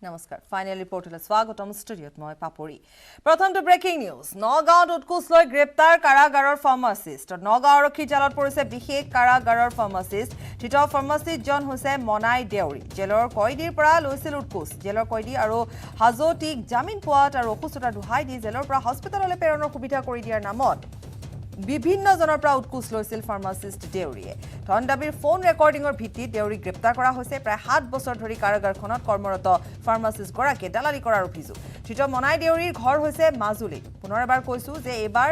নমস্কাৰ ফাইনেল ৰিপৰ্টলৈ স্বাগতম ষ্টুডিঅ'ত মই পাপৰি প্ৰথমটো ব্ৰেকিং নিউজ নগাঁৱত উৎকোচ লৈ গ্ৰেপ্তাৰ কাৰাগাৰৰ ফাৰ্মাচিষ্ট নগাঁও আৰক্ষী জালত পৰিছে বিশেষ কাৰাগাৰৰ ফাৰ্মাচিষ্ট ধৃত ফাৰ্মাচিষ্টজন হৈছে মনাই দেউৰী জেলৰ কয়দীৰ পৰা লৈছিল উৎকোচ জেলৰ কয়দী আৰু হাজোটিক জামিন পোৱাত আৰু অসুস্থতা দুহাই দি জেলৰ পৰা হস্পিটেললৈ প্ৰেৰণৰ সুবিধা কৰি দিয়াৰ নামত বিভিন্ন জনৰ পৰা উৎকোচ লৈছিল ফাৰ্মাচিষ্ট দেউৰীয়ে ধন দাবীৰ ফোন ৰেকৰ্ডিংৰ ভিত্তিত দেউৰী গ্ৰেপ্তাৰ কৰা হৈছে প্ৰায় 7 বছৰ ধৰি কাৰাগাৰখনত কৰ্মৰত ফাৰ্মাচিষ্ট গৰাকীয়ে দালালি কৰাৰ অভিযোগ ধৃত মনাই দেউৰীৰ ঘৰ হৈছে মাজুলীত পুনৰ এবাৰ কৈছো যে এবাৰ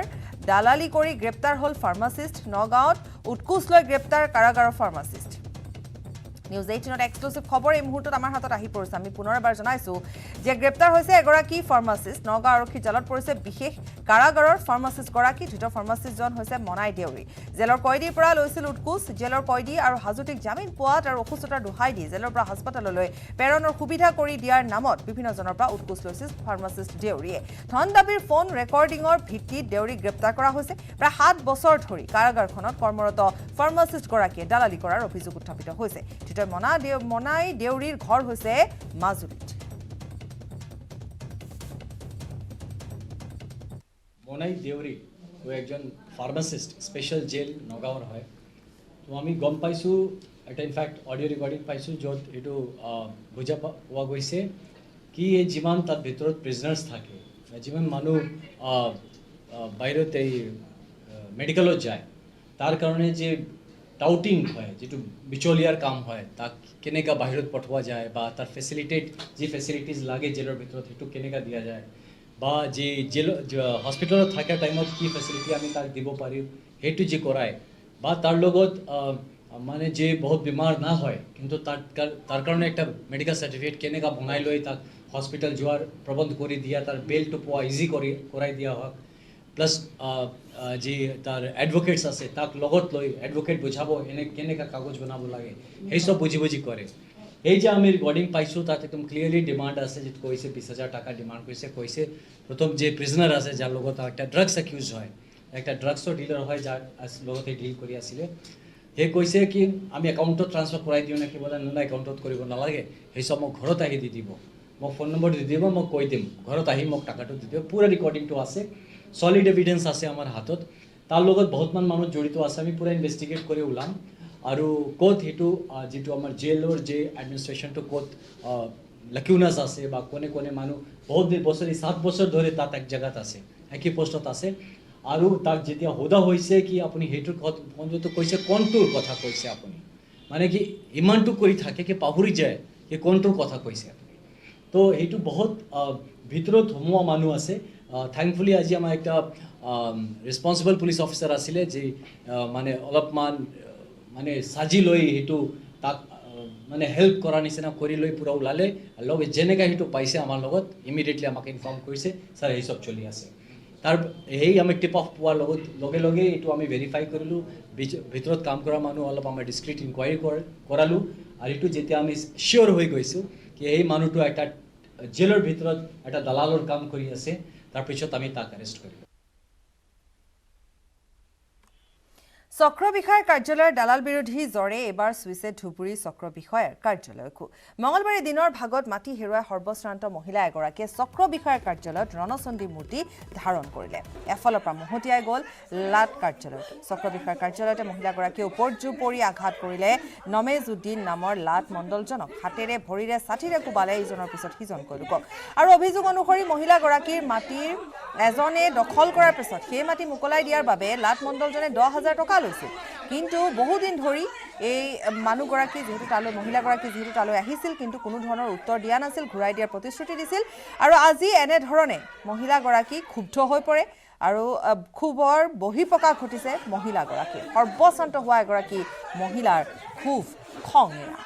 দালালি কৰি গ্ৰেপ্তাৰ হল ফাৰ্মাচিষ্ট নগাঁৱত উৎকোচ লৈ গ্ৰেপ্তাৰ কাৰাগাৰৰ ফাৰ্মাচিষ্ট নিউজ 18 এক্সক্লুসিভ খবৰ এই মুহূৰ্তত আমাৰ হাতত আহি পৰিছে আমি পুনৰ এবাৰ জনাইছো যে গ্ৰেপ্তাৰ হৈছে এগৰাকী ফাৰ্মাচিষ্ট নগাঁও আৰক্ষী জালত পৰিছে বিশেষ কাৰাগাৰৰ ফাৰ্মাচিষ্ট গৰাকী ধৃত ফাৰ্মাচিষ্টজন হৈছে মনাই দেউৰী জেলৰ কয়দীৰ পৰা লৈছিল উৎকোচ জেলৰ কয়দী আৰু হাজোটিক জামিন পোৱাত আৰু অসুস্থতাৰ দুহাই দি জেলৰ পৰা হাস্পতাললৈ প্ৰেৰণৰ সুবিধা কৰি দিয়াৰ নামত বিভিন্ন জনৰ পৰা উৎকোচ লৈছিল ফাৰ্মাচিষ্ট দেউৰীয়ে ধন দাবীৰ ফোন ৰেকৰ্ডিংৰ ভিত্তিত দেউৰী গ্ৰেপ্তাৰ কৰা হৈছে প্ৰায় 7 বছৰ ধৰি কাৰাগাৰখনত কৰ্মৰত ফাৰ্মাচিষ্ট গৰাকীয়ে দালালি কৰাৰ অভিযোগ উত্থাপিত হৈছে মনাই দেউৰীৰ ঘৰ হৈছে মাজুলীত মনাই দেউৰী একজন ফাৰ্মাচিষ্ট স্পেশাল জেল নগাঁৱৰ হয় তো আমি গম পাইছোঁ এটা ইনফেক্ট অডিঅ' ৰেকৰ্ডিং পাইছোঁ য'ত এইটো বুজা পোৱা গৈছে কি এই যিমান তাত ভিতৰত প্ৰিজনাৰ্ছ থাকে যিমান মানুহ বাহিৰত এই মেডিকেলত যায় তাৰ কাৰণে যে টাউটিং হয় যেটো বিচলিয়াৰ কাম হয় তাক কেনেকা বাহিৰত পঠোৱা যায় বা তাৰ যি ফেচিলিটিজ লাগে জেলৰ ভিতৰত সেইটো কেনেকা দিয়া যায় বা যে জেল হস্পিটেলত থকা টাইমত কি ফেচিলিটি আমি তাক দিব পাৰিম সেইটো যে কৰায় বা তাৰ লগত মানে যে বহুত বেমাৰ না হয় কিন্তু তাৰ কাৰণে একটা মেডিকেল সাৰ্টিফিকেট কেনেকা বনাই লৈ তাক হস্পিটেল যোৱাৰ প্ৰবন্ধ কৰি দিয়া তাৰ বেলটো পোৱা ইজি কৰাই দিয়া হয় প্লাস যি তাৰ এডভোকেটছ আছে তাক লগত লৈ এডভোকেট বুঝাব কেনেকা কাগজ বনাব লাগে সেই সব বুঝি কৰে এই যে আমি রেকর্ডিং পাইছো তাত একদম ক্লিয়ারলি ডিমান্ড আছে যে কইছে 20000 টাকা ডিমান্ড কইছে প্রথম যে প্রিজনার আছে যার লগত একটা ড্রাগস অ্যাকিউজ হয় একটা ড্ৰাগসৰ ডিলাৰ হয় যাৰ লগতে ডিল কৰি আছিলে হে কৈছে কি আমি একাউন্টত ট্ৰান্সফাৰ কৰাই দিও নাকি বলে না একাউন্টত কৰিব নালাগে সেই সব মোক ঘৰত আহি দি দিব মোক ফোন নম্বৰ দি দিব মোক কৈ দিম ঘৰত আহি মোক টাকাটো দি দিব পুৰা ৰেকৰ্ডিংটো আছে সলিড এভিডেন্স আছে আমাৰ হাতত তাৰ লগত বহুতমান মানুহ জড়িত আছে আমি পুৰা ইনভেস্টিগেট কৰি ওলাম আৰু কোত হেতু যেটো আমাৰ জেলৰ যে এডমিনিষ্ট্ৰেচনটো কোত লাকুনাস আছে বা কোনে মানুহ বহুত বছৰ 7 বছৰ ধৰি তাত এক জায়গাত আছে একই পোষ্টত আছে আৰু তাক যেতিয়া হোদা হৈছে কি আপুনি হেতুৰ কোনটো কৈছে কোনটোৰ কথা কৈছে আপুনি মানে কি ইমানটো কৰি থাকে কি পাহৰি যায় কি কোনটোৰ কথা কৈছে আপুনি তো হেতু বহুত ভিতৰত হোমোৱা মানুহ আছে thankfully আজি আমাৰ একটা ৰেসপন্সিবল পুলিশ অফিসার আছিলে যে মানে অলপমান মানে সাজি লৈ হেতু তাক মানে হেল্প কৰা নিচিনা কৰি লৈ পুৰা ওলালে লগ যেনেকা হেতু পাইছে আমাৰ লগত ইমিডিয়েটলি আমাক ইনফৰ্ম কৰিছে স্যাৰ এই সব চলি আছে তাৰ এই আমি টিপ অফ পোৱাৰ লগে এটো আমি ভেৰিফাই কৰিলো ভিতৰত কাম কৰা মানুহ অলপ আমাৰ ডিসক্ৰিট ইনকুৱাৰী কৰালো আৰু এটো যেতিয়া আমি শিওৰ হৈ গৈছো কি এই মানুহটো একটা জেলৰ ভিতৰত এটা দালালৰ কাম কৰি আছে তাৰপিছত আমি তাক এৰেষ্ট কৰিলো চক্ৰ বিষয়াৰ কাৰ্যালয়ৰ দালাল বিৰোধী জৰে এবাৰ সুইছে ধুবুৰী চক্ৰ বিষয়াৰ কাৰ্যালয়কো মঙলবাৰে দিনৰ ভাগত মাটি হেৰুৱাই সৰ্বশ্ৰান্ত মহিলা এগৰাকীয়ে চক্ৰ বিষয়াৰ কাৰ্যালয়ত ৰণচণ্ডী মূৰ্তি ধাৰণ কৰিলে এফালৰ পৰা মহতিয়াই গ'ল লাট কাৰ্যালয়ত চক্ৰ বিষয়াৰ কাৰ্যালয়তে মহিলাগৰাকীয়ে উপৰ্যুপৰি আঘাত কৰিলে নমেজউদ্দিন নামৰ লাট মণ্ডলজনক হাতেৰে ভৰিৰে ছাঠিৰে কোবালে ইজনৰ পিছত সিজনকৈ লোকক আৰু অভিযোগ অনুসৰি মহিলাগৰাকীৰ মাটিৰ এজনে দখল কৰাৰ পিছত সেই মাটি মুকলাই দিয়াৰ বাবে লাট মণ্ডলজনে 10000 টকা কিন্তু বহুদিন ধৰি এই মানুহগৰাকী যেহেতু তালৈ মহিলাগৰাকী যেহেতু তালৈ আহিছিল কিন্তু কোনো ধৰণৰ উত্তৰ দিয়া নাছিল ঘূৰাই দিয়াৰ প্ৰতিশ্ৰুতি দিছিল আৰু আজি এনে ধৰণে মহিলাগৰাকী ক্ষুব্ধ হৈ পৰে আৰু ক্ষোভৰ বহিঃপ্ৰকাশ ঘটিছে মহিলাগৰাকী সৰ্বশান্ত হোৱা এগৰাকী মহিলাৰ ক্ষোভ খঙেৰা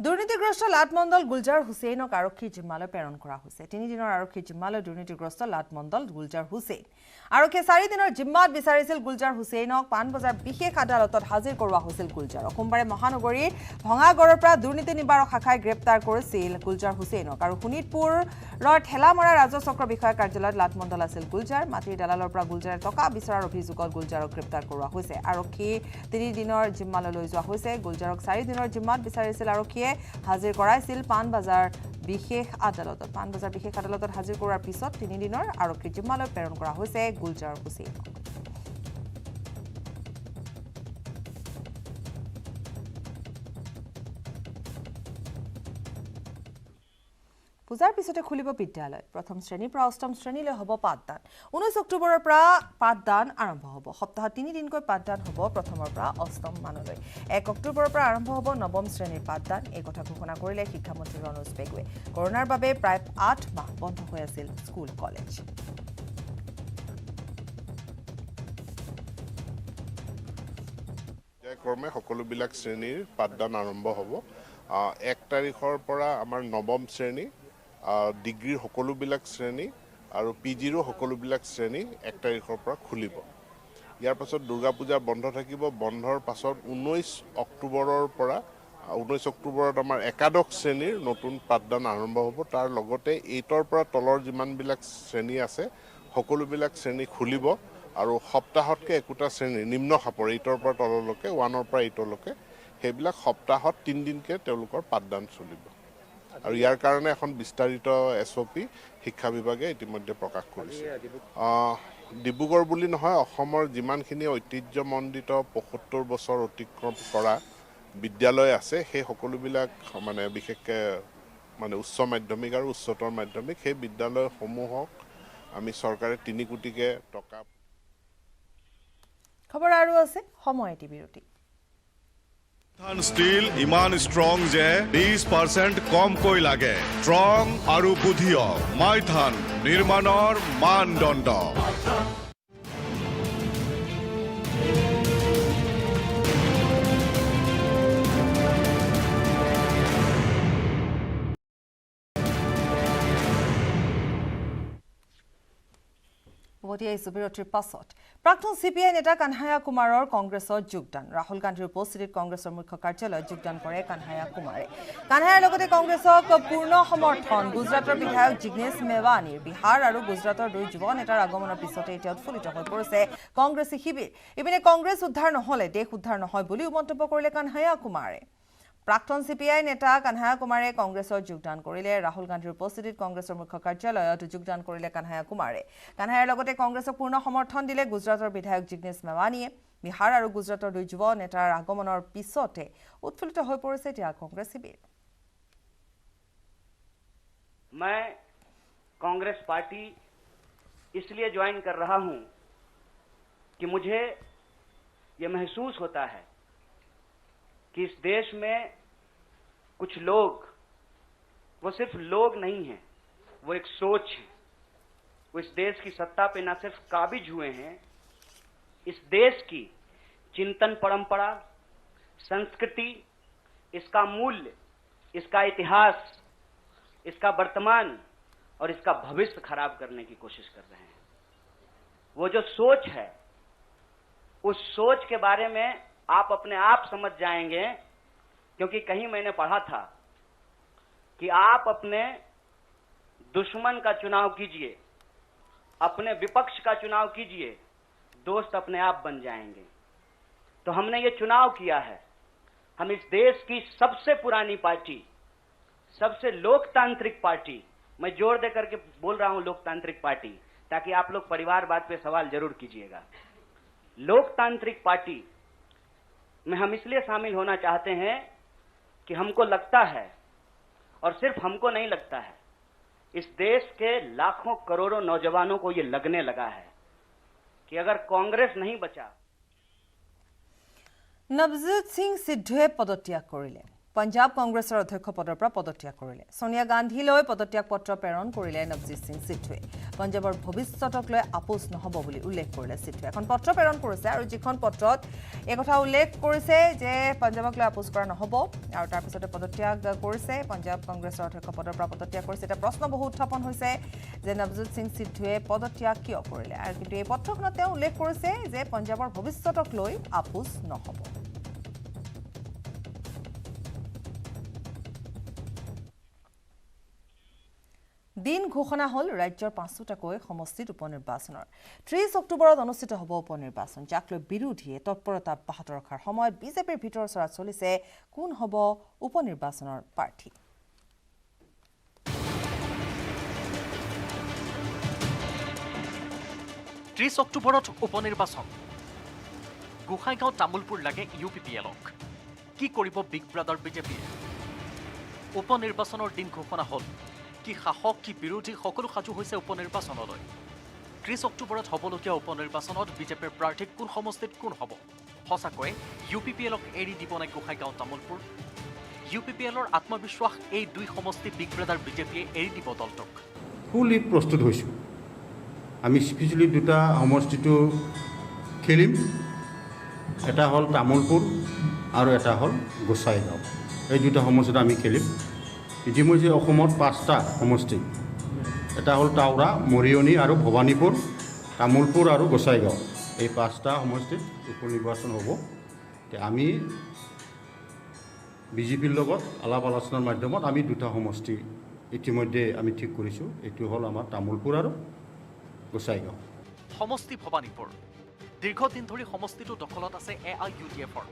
দুৰ্নীতিগ্ৰস্ত লাটমণ্ডল গুলজাৰ হুছেইনক আৰক্ষীৰ জিম্মালৈ প্ৰেৰণ কৰা হৈছে 3 দিনৰ আৰক্ষীৰ জিম্মালৈ দুৰ্নীতিগ্ৰস্ত লাটমণ্ডল গুলজাৰ হুছেইন আৰক্ষীয়ে 4 দিনৰ জিম্মাত বিচাৰিছিল গুলজাৰ হুছেইনক পাণবজাৰ বিশেষ আদালতত হাজিৰ কৰোৱা হৈছিল গুলজাৰক সোমবাৰে মহানগৰীৰ ভঙাগড়ৰ পৰা দুৰ্নীতি নিবাৰক শাখাই গ্ৰেপ্তাৰ কৰিছিল গুলজাৰ হুছেইনক আৰু শোণিতপুৰৰ ঠেলামৰা ৰাজচক্ৰ বিষয়া কাৰ্যালয়ত লাটমণ্ডল আছিল গুলজাৰ মাটিৰ দালালৰ পৰা গুলজাৰে টকা বিচৰাৰ অভিযোগত গুলজাৰক গ্ৰেপ্তাৰ কৰোৱা হৈছে আৰক্ষী 3 দিনৰ জিম্মালৈ লৈ যোৱা হৈছে গুলজাৰক 4 দিনৰ জিম্মাত বিচাৰিছিল আৰক্ষীয়ে হাজিৰ কৰাইছিল পাণবজাৰ বিশেষ আদালতত হাজিৰ কৰাৰ পিছত 3 দিনৰ আৰক্ষী জিম্মালৈ প্ৰেৰণ কৰা হৈছে গুলজাৰ হুছেইনক পূজাৰ পিছতে খুলিব বিদ্যালয় প্ৰথম শ্ৰেণীৰ পৰা অষ্টম শ্ৰেণীলৈ হ'ব পাঠদান 19 অক্টোবৰৰ পৰা পাঠদান আৰম্ভ হ'ব সপ্তাহত 3 দিনকৈ পাঠদান হ'ব প্ৰথমৰ পৰা অষ্টম মানলৈ 1 অক্টোবৰৰ পৰা আৰম্ভ হ'ব নৱম শ্ৰেণীৰ পাঠদান এই কথা ঘোষণা কৰিলে শিক্ষামন্ত্ৰী ৰণোজ পেগুৱে কৰোনাৰ বাবে প্ৰায় 8 মাহ বন্ধ হৈ আছিল স্কুল কলেজ ক্ৰমে সকলোবিলাক শ্ৰেণীৰ পাঠদান আৰম্ভ হ'ব 1 তাৰিখৰ পৰা আমাৰ নৱম শ্ৰেণী ডিগ্ৰীৰ সকলোবিলাক শ্ৰেণী আৰু পিজিৰো সকলোবিলাক শ্ৰেণী 1 তাৰিখৰ পৰা খুলিব ইয়াৰ পাছত দুৰ্গা পূজা বন্ধ থাকিব বন্ধৰ পাছত 19 অক্টোবৰৰ পৰা 19 অক্টোবৰত আমাৰ একাদশ শ্ৰেণীৰ নতুন পাঠদান আৰম্ভ হ'ব তাৰ লগতে 8ৰ পৰা তলৰ যিমানবিলাক শ্ৰেণী আছে সকলোবিলাক শ্ৰেণী খুলিব আৰু সপ্তাহতকৈ একোটা শ্ৰেণী নিম্ন খাপৰ 8ৰ পৰা তললৈকে 1ৰ পৰা 8লৈকে সেইবিলাক সপ্তাহত 3 দিনকৈ তেওঁলোকৰ পাঠদান চলিব আৰু ইয়াৰ কাৰণে এখন বিস্তাৰিত SOP শিক্ষা বিভাগে ইতিমধ্যে প্ৰকাশ কৰিছে ডিব্ৰুগড় বুলি নহয় অসমৰ যিমানখিনি ঐতিহ্যমণ্ডিত ৭৫ বছৰ অতিক্ৰম কৰা বিদ্যালয় আছে সেই সকলোবিলাক মানে বিশেষকৈ মানে উচ্চ মাধ্যমিক আৰু উচ্চতৰ মাধ্যমিক সেই বিদ্যালয়সমূহক আমি চৰকাৰে 3 কোটিকে টকা খবৰ আৰু আছে সময় এটি বিৰতি মাইথান ষ্টীল ইমান ষ্ট্ৰং যে 20% কমকৈ লাগে ষ্ট্ৰং আৰু বুদ্ধিয় মাইথান নিৰ্মাণৰ মানদণ্ড বিৰতিৰ পাছত প্ৰাক্তন CPI নেতা কানহায়া কুমাৰৰ কংগ্ৰেছত যোগদান ৰাহুল গান্ধীৰ উপস্থিতিত কংগ্ৰেছৰ মুখ্য কাৰ্যালয়ত যোগদান কৰে কানহায়া কুমাৰে কানহায়াৰ লগতে কংগ্ৰেছক পূৰ্ণ সমৰ্থন গুজৰাটৰ বিধায়ক জিগ্নেশ মেৱানীৰ বিহাৰ আৰু গুজৰাটৰ 2 যুৱ নেতাৰ আগমনৰ পিছতে এতিয়া উৎফুল্লিত হৈ পৰিছে কংগ্ৰেছী শিবিৰ ইপিনে কংগ্ৰেছ উদ্ধাৰ নহলে দেশ উদ্ধাৰ নহয় বুলিও মন্তব্য কৰিলে কানহায়া কুমাৰে প্ৰাক্তন CPI নেতা কানহায়া কুমাৰে কংগ্ৰেছৰ যোগদান কৰিলে ৰাহুল গান্ধীৰ উপস্থিতিত কংগ্ৰেছৰ মুখ্য কাৰ্যালয়ত যোগদান কৰিলে কানহায়া কুমাৰে কানহায়াৰ লগতে কংগ্ৰেছক পূৰ্ণ সমৰ্থন দিলে গুজৰাটৰ বিধায়ক জিগ্নেশ মেৱানীয়ে বিহাৰ আৰু গুজৰাটৰ 2 যুৱ নেতাৰ আগমনৰ পিছতে উৎফুল্লিত হৈ পৰিছে এতিয়া কংগ্ৰেছ শিবিৰ मैं कांग्रेस पार्टी इसलिए ज्वाइन कर रहा हूं कि मुझे ये महसूस होता है कि इस देश में कुछ लोग वो सिर्फ लोग नहीं हैं वो एक सोच है वो इस देश की सत्ता पे न सिर्फ काबिज हुए हैं इस देश की चिंतन परंपरा संस्कृति इसका मूल्य इसका इतिहास इसका वर्तमान और इसका भविष्य खराब करने की कोशिश कर रहे हैं वो जो सोच है उस सोच के बारे में आप अपने आप समझ जाएंगे क्योंकि कहीं मैंने पढ़ा था कि आप अपने दुश्मन का चुनाव कीजिए अपने विपक्ष का चुनाव कीजिए दोस्त अपने आप बन जाएंगे तो हमने ये चुनाव किया है हम इस देश की सबसे पुरानी पार्टी सबसे लोकतांत्रिक पार्टी मैं जोर दे करके बोल रहा हूं लोकतांत्रिक पार्टी ताकि आप लोग परिवारवाद पे सवाल जरूर कीजिएगा लोकतांत्रिक पार्टी में हम इसलिए शामिल होना चाहते हैं कि हमको लगता है और सिर्फ हमको नहीं लगता है इस देश के लाखों करोड़ों नौजवानों को ये लगने लगा है कि अगर कांग्रेस नहीं बचा নৱজোৎ সিং সিদ্ধুৱে পদত্যাগ কৰিলে পঞ্জাব কংগ্ৰেছৰ অধ্যক্ষ পদৰ পৰা পদত্যাগ কৰিলে সোনিয়া গান্ধীলৈ পদত্যাগ পত্ৰ প্ৰেৰণ কৰিলে নৱজিৎ সিং সিদ্ধুৱে পঞ্জাবৰ ভৱিষ্যতক লৈ আপোচ নহব বুলি উল্লেখ কৰিলে সিদ্ধুৱে এখন পত্ৰ প্ৰেৰণ কৰিছে আৰু যিখন পত্ৰত এই কথা উল্লেখ কৰিছে যে পঞ্জাবক লৈ আপোচ কৰা নহব আৰু তাৰ পিছতে পদত্যাগ কৰিছে পঞ্জাব কংগ্ৰেছৰ অধ্যক্ষ পদৰ পৰা পদত্যাগ কৰিছে এটা প্ৰশ্ন বহু উত্থাপন হৈছে যে নৱজিৎ সিং সিদ্ধুৱে পদত্যাগ কিয় কৰিলে আৰু কিন্তু এই পত্ৰখনত তেওঁ উল্লেখ কৰিছে যে পঞ্জাবৰ ভৱিষ্যতক লৈ আপোচ নহব দিন ঘোষণা হল ৰাজ্যৰ ৫টাকৈ সমষ্টিত উপনিৰ্বাচনৰ ৩০ অক্টোবৰত অনুষ্ঠিত হ'ব উপনিৰ্বাচন যাক লৈ বিৰোধীয়ে তৎপৰতা অব্যাহত ৰখাৰ সময়ত বিজেপিৰ ভিতৰ চৰাত চলিছে কোন হ'ব উপনিৰ্বাচনৰ প্ৰাৰ্থী ৩০ অক্টোবৰত উপনিৰ্বাচন গোসাইগাঁও তামুলপুৰ লাগে UPPLক কি কৰিব বিগ ব্ৰাদাৰ বিজেপিয়ে উপনিৰ্বাচনৰ দিন ঘোষণা হল কি শাসক কি বিৰোধী সকলো সাজু হৈছে উপনিৰ্বাচনলৈ ৩০ অক্টোবৰত হ'বলগীয়া উপনিৰ্বাচনত বিজেপিৰ প্ৰাৰ্থী কোন সমষ্টিত কোন হ'ব সঁচাকৈ UPPLক এৰি দিব নে গোসাইগাঁও তামুলপুৰ UPPLৰ আত্মবিশ্বাস এই দুই সমষ্টি বিগ ব্ৰাদাৰ বিজেপিয়ে এৰি দিব দলটোক ফুলি প্ৰস্তুত হৈছোঁ আমি স্পেচিয়েলি দুটা সমষ্টিটো খেলিম এটা হ'ল তামুলপুৰ আৰু এটা হ'ল গোসাইগাঁও এই দুটা সমষ্টিত আমি খেলিম ইতিমধ্যে অসমত 5টা সমষ্টি এটা হ'ল টাউৰা মৰিয়নি আৰু ভৱানীপুৰ তামুলপুৰ আৰু গোসাইগাঁও এই 5টা সমষ্টিত উপনিৰ্বাচন হ'ব আমি বিজেপিৰ লগত আলাপ আলোচনাৰ মাধ্যমত আমি দুটা সমষ্টি ইতিমধ্যে আমি ঠিক কৰিছোঁ এইটো হ'ল আমাৰ তামুলপুৰ আৰু গোসাইগাঁও সমষ্টি ভৱানীপুৰ দীৰ্ঘদিন ধৰি সমষ্টিটো দখলত আছে AIUDFৰ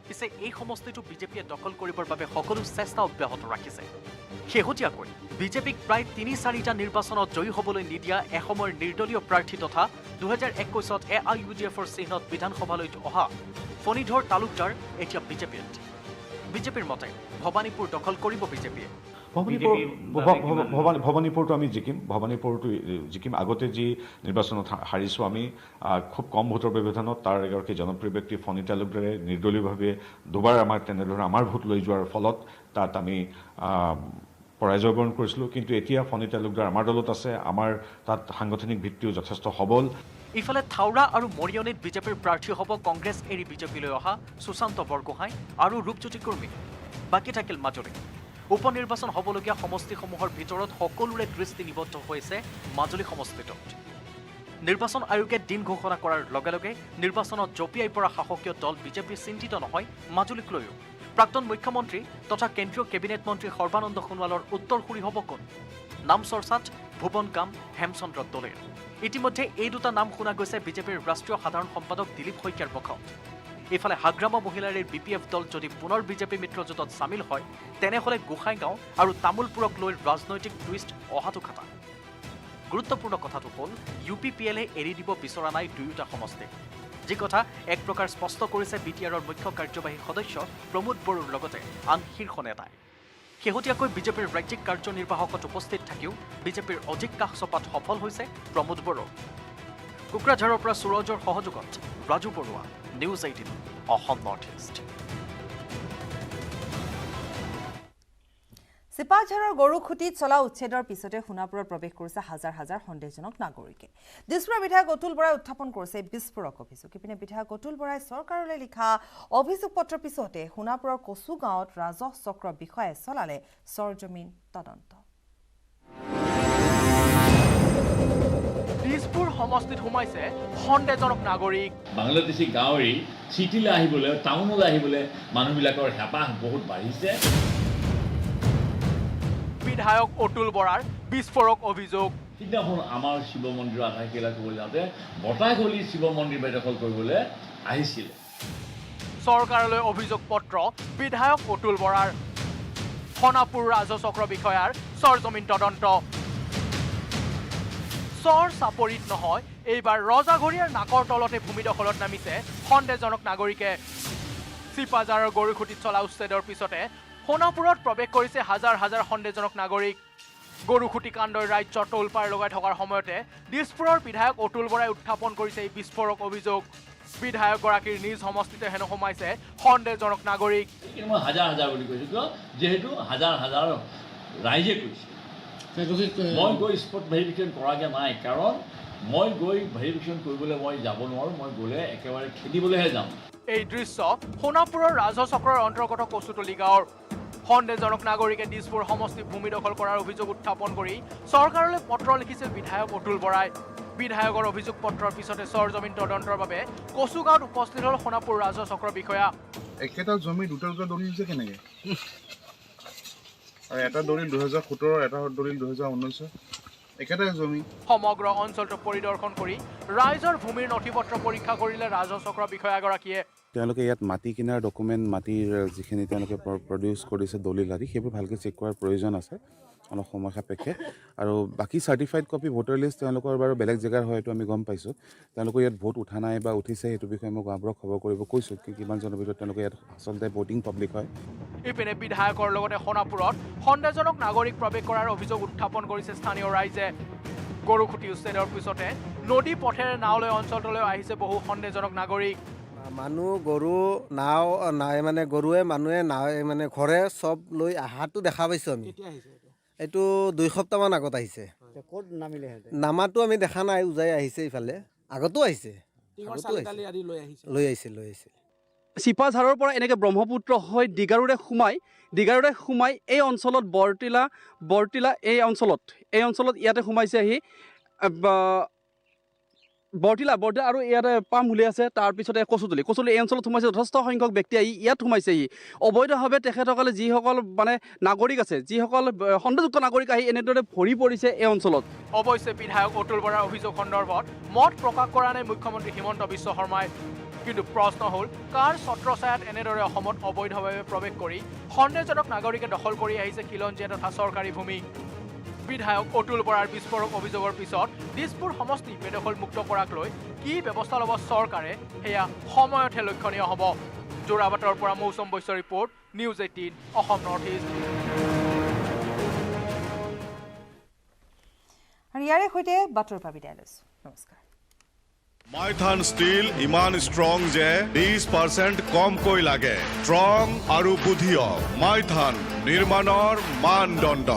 পিছে এই সমষ্টিটো বিজেপিয়ে দখল কৰিবৰ বাবে সকলো চেষ্টা অব্যাহত ৰাখিছে শেহতীয়াকৈ বিজেপিক প্ৰায় ৩-৪টা নিৰ্বাচনত জয়ী হ'বলৈ নিদিয়া এসময়ৰ নিৰ্দলীয় প্ৰাৰ্থী তথা 2021ত AIUDFৰ চিহ্নত বিধানসভালৈ অহা ফণীধৰ তালুকদাৰ এতিয়া বিজেপিৰ মতে ভৱানীপুৰ দখল কৰিব বিজেপিয়ে ভৱানীপুৰটো আমি ভৱানীপুৰটো জিকিম আগতে যি নিৰ্বাচনত হাৰিছোঁ আমি খুব কম ভোটৰ ব্যৱধানত তাৰ এগৰাকী জনপ্ৰিয় ব্যক্তি ফণী তালুকদাৰে নিৰ্দলীয়ভাৱে দুবাৰ আমাৰ তেনেধৰণে আমাৰ ভোট লৈ যোৱাৰ ফলত তাত আমি পৰাজয় বৰণ কৰিছিলোঁ কিন্তু এতিয়া ফণী তালুকদাৰ আমাৰ দলত আছে আমাৰ তাত সাংগঠনিক ভিত্তিও যথেষ্ট সবল ইফালে থাউৰা আৰু মৰিয়নিত বিজেপিৰ প্ৰাৰ্থী হ'ব কংগ্ৰেছ এৰি বিজেপিলৈ অহা সুশান্ত বৰগোহাঁই আৰু ৰূপজ্যোতি কুৰ্মী বাকী থাকিল মাজুলী উপনিৰ্বাচন হ'বলগীয়া সমষ্টিসমূহৰ ভিতৰত সকলোৰে দৃষ্টি নিবদ্ধ হৈছে মাজুলী সমষ্টিটোত নিৰ্বাচন আয়োগে দিন ঘোষণা কৰাৰ লগে লগে নিৰ্বাচনত জপিয়াই পৰা শাসকীয় দল বিজেপি চিন্তিত নহয় মাজুলীক লৈও প্ৰাক্তন মুখ্যমন্ত্ৰী তথা কেন্দ্ৰীয় কেবিনেট মন্ত্ৰী সৰ্বানন্দ সোণোৱালৰ উত্তৰসূৰী হ'ব কোন নাম চৰ্চাত ভুৱন কাম হেমচন্দ্ৰ দলেৰ ইতিমধ্যে এই দুটা নাম শুনা গৈছে বিজেপিৰ ৰাষ্ট্ৰীয় সাধাৰণ সম্পাদক দিলীপ শইকীয়াৰ মুখত ইফালে হাগ্ৰামা মহিলাৰীৰ BPF দল যদি পুনৰ বিজেপি মিত্ৰজোঁটত চামিল হয় তেনেহ'লে গোসাইগাঁও আৰু তামুলপুৰক লৈ ৰাজনৈতিক টুইষ্ট অহাটো খাটা গুৰুত্বপূৰ্ণ কথাটো হ'ল UPPLে এৰি দিব বিচৰা নাই দুয়োটা সমষ্টি যি কথা এক প্ৰকাৰ স্পষ্ট কৰিছে BTRৰ মুখ্য কাৰ্যবাহী সদস্য প্ৰমোদ বড়োৰ লগতে আন শীৰ্ষ নেতাই শেহতীয়াকৈ বিজেপিৰ ৰাজ্যিক কাৰ্যনিৰ্বাহকত উপস্থিত থাকিও বিজেপিৰ অধিক কাষ চপাত সফল হৈছে প্ৰমোদ বড়ো কোকৰাঝাৰৰ পৰা সুৰজৰ সহযোগত Raju Barua news 18 Assam north east চিপাঝাৰৰ গৰুখুটিত চলা উচ্ছেদৰ পিছতে সোণাপুৰত প্ৰৱেশ কৰিছে হাজাৰ হাজাৰ সন্দেহজনক নাগৰিকে দিছপুৰৰ বিধায়ক অতুল বৰাই উত্থাপন কৰিছে বিস্ফোৰক অভিযোগ ইপিনে বিধায়ক অতুল বৰাই চৰকাৰলৈ লিখা অভিযোগ পত্ৰৰ পিছতে সোণাপুৰৰ কচু গাঁৱত ৰাজহ চক্ৰ বিষয়াই চলালে চৰজমিন তদন্ত দিছপুৰ সমষ্টিত সোমাইছে সন্দেহজনক নাগৰিক বাংলাদেশী গাঁৱৰী চিটিলৈ আহিবলৈ টাউনলৈ আহিবলৈ মানুহবিলাকৰ হেঁপাহ বহুত বাঢ়িছে বিধায়ক অতুল বৰাৰ বিস্ফোৰক অভিযোগ সিদিনাখন আমাৰ শিৱ মন্দিৰৰ আধাৰশিলা কৰিবলৈ যাওঁতে বটাগলি শিৱ মন্দিৰ বেদখল কৰিবলৈ আহিছিলে চৰকাৰলৈ অভিযোগ পত্ৰ বিধায়ক অতুল বৰাৰ সোণাপুৰ ৰাজহ চক্ৰ বিষয়াৰ চৰজমিন তদন্ত চৰ চাপৰিত নহয় এইবাৰ ৰজাঘৰীয়াৰ নাকৰ তলতে ভূমি দখলত নামিছে সন্দেহজনক নাগৰিকে চিপাঝাৰৰ গৰুখুটিত চলা উচ্ছেদৰ পিছতে সোণাপুৰত প্ৰৱেশ কৰিছে হাজাৰ হাজাৰ সন্দেহজনক নাগৰিক গৰুখুটি কাণ্ডৰ ৰাজ্যৰ টোলপাৰ লগাই থকাৰ সময়তে দিছপুৰৰ বিধায়ক অতুল বৰাই উত্থাপন কৰিছে এই বিস্ফোৰক অভিযোগ বিধায়কগৰাকীৰ নিজ সমষ্টিতে হেনো সোমাইছে সন্দেহজনক নাগৰিক। কিন্তু মই হাজাৰ হাজাৰ বুলি কৈছোঁ কিয় যিহেতু হাজাৰ হাজাৰ ৰাইজে কৈছে মই গৈ স্পট ভেৰিফিকেশ্যন কৰাকৈ নাই কাৰণ মই গৈ ভেৰিফিকেশ্যন কৰিবলৈ মই যাব নোৱাৰোঁ মই গ'লে একেবাৰে খেদিবলৈহে যাম। এই দৃশ্য সোণাপুৰৰ ৰাজহ চক্ৰৰ অন্তৰ্গত কচুতলি গাঁৱৰ। সন্দেহজনক নাগৰিকে দিছপুৰ সমষ্টি ভূমি দখল কৰাৰ অভিযোগ উত্থাপন কৰি চৰকাৰলৈ পত্ৰ লিখিছিল বিধায়ক অতুল বৰাই। বিধায়কৰ অভিযোগ পত্ৰৰ পিছতে চৰজমিন তদন্তৰ বাবে কচুগাঁৱত উপস্থিত হ'ল সোণাপুৰ ৰাজহ চক্ৰৰ বিষয়া। একেটা জমি দুটা দুটা দলিল দিছে কেনেকৈ? আৰু এটা দলিল 2017 এটা দলিল 2019 একেটাই জমি। সমগ্ৰ অঞ্চলটো পৰিদৰ্শন কৰি ৰাইজৰ ভূমিৰ নথি-পত্ৰ পৰীক্ষা কৰিলে ৰাজহ চক্ৰৰ বিষয়াগৰাকীয়ে। তেওঁলোকে ইয়াত মাটি কিনাৰ ডকুমেণ্ট মাটিৰ যিখিনি তেওঁলোকে প্ৰডিউচ কৰিছে দলিল আদি সেইবোৰ ভালকৈ চেক কৰাৰ প্ৰয়োজন আছে অলপ সময় সাপেক্ষে। আৰু বাকী চাৰ্টিফাইড কপি ভোটাৰ লিষ্ট তেওঁলোকৰ বাৰু বেলেগ জেগাৰ হয় এইটো আমি গম পাইছোঁ। তেওঁলোকৰ ইয়াত ভোট উঠা নাই বা উঠিছে সেইটো বিষয়ে মই গাঁওবোৰক খবৰ কৰিব কৈছোঁ কি কিমানজনৰ ভিতৰত তেওঁলোকে ইয়াত আচলতে ভোটিং পাব্লিক হয়। ইপিনে বিধায়কৰ লগতে সোণাপুৰত সন্দেহজনক নাগৰিক প্ৰৱেশ কৰাৰ অভিযোগ উত্থাপন কৰিছে স্থানীয় ৰাইজে। গৰুখুটি উচ্ছেদৰ পিছতে নদী পথেৰে নাওলৈ অঞ্চলটোলৈ আহিছে বহু সন্দেহজনক নাগৰিক। মানুহ গৰু নাও নাই মানে গৰুৱে মানুহে নাও মানে ঘৰে চব লৈ অহাটো দেখা পাইছোঁ আমি। এইটো 2 সপ্তাহমান আগত আহিছে। ক'ত নামিলে? নামাটো আমি দেখা নাই, উজাই আহিছে ইফালে। আগতো আহিছে লৈ আহিছে। চিপাঝাৰৰ পৰা এনেকৈ ব্ৰহ্মপুত্ৰ হৈ দীঘাৰুৰে সোমাই এই অঞ্চলত বৰটিলা এই অঞ্চলত ইয়াতে সোমাইছে আহি বৰটিলা আৰু ইয়াতে পাম উলিয়াই আছে। তাৰপিছতে কচুতলি এই অঞ্চলত সোমাইছে যথেষ্ট সংখ্যক ব্যক্তি আহি ইয়াত সোমাইছেহি। অবৈধভাৱে তেখেতসকলে যিসকল মানে নাগৰিক আছে যিসকল সন্দেহযুক্ত নাগৰিক আহি এনেদৰে ভৰি পৰিছে এই অঞ্চলত। অৱশ্যে বিধায়ক অতুল বৰাৰ অভিযোগ সন্দৰ্ভত মত প্ৰকাশ কৰা নাই মুখ্যমন্ত্ৰী হিমন্ত বিশ্ব শৰ্মাই। কিন্তু প্ৰশ্ন হ'ল কাৰ ছত্ৰছায়াত এনেদৰে অসমত অবৈধভাৱে প্ৰৱেশ কৰি সন্দেহজনক নাগৰিকে দখল কৰি আহিছে খিলঞ্জীয়া তথা চৰকাৰী ভূমি। বিধায়ক অতুল বৰাৰ বিস্ফোৰক অভিযোগৰ পিছত দিছপুৰ সমষ্টি বেদখল মুক্ত কৰাক লৈ কি ব্যৱস্থা ল'ব চৰকাৰে সেয়া সময়তহে লক্ষণীয় হ'ব। যোৰাবাটৰ পৰা মৌচুম বৈশ্যৰ report, news 18 Assam north east. আৰু ইয়াৰে সৈতে বাতৰিৰ পৰা বিদায় লৈছোঁ। নমস্কাৰ। মাইথান ষ্টীল ইমান ষ্ট্ৰং যে 20% কমকৈ লাগে। ষ্ট্ৰং আৰু বুধিয়ক মাইথান নিৰ্মাণৰ মানদণ্ড।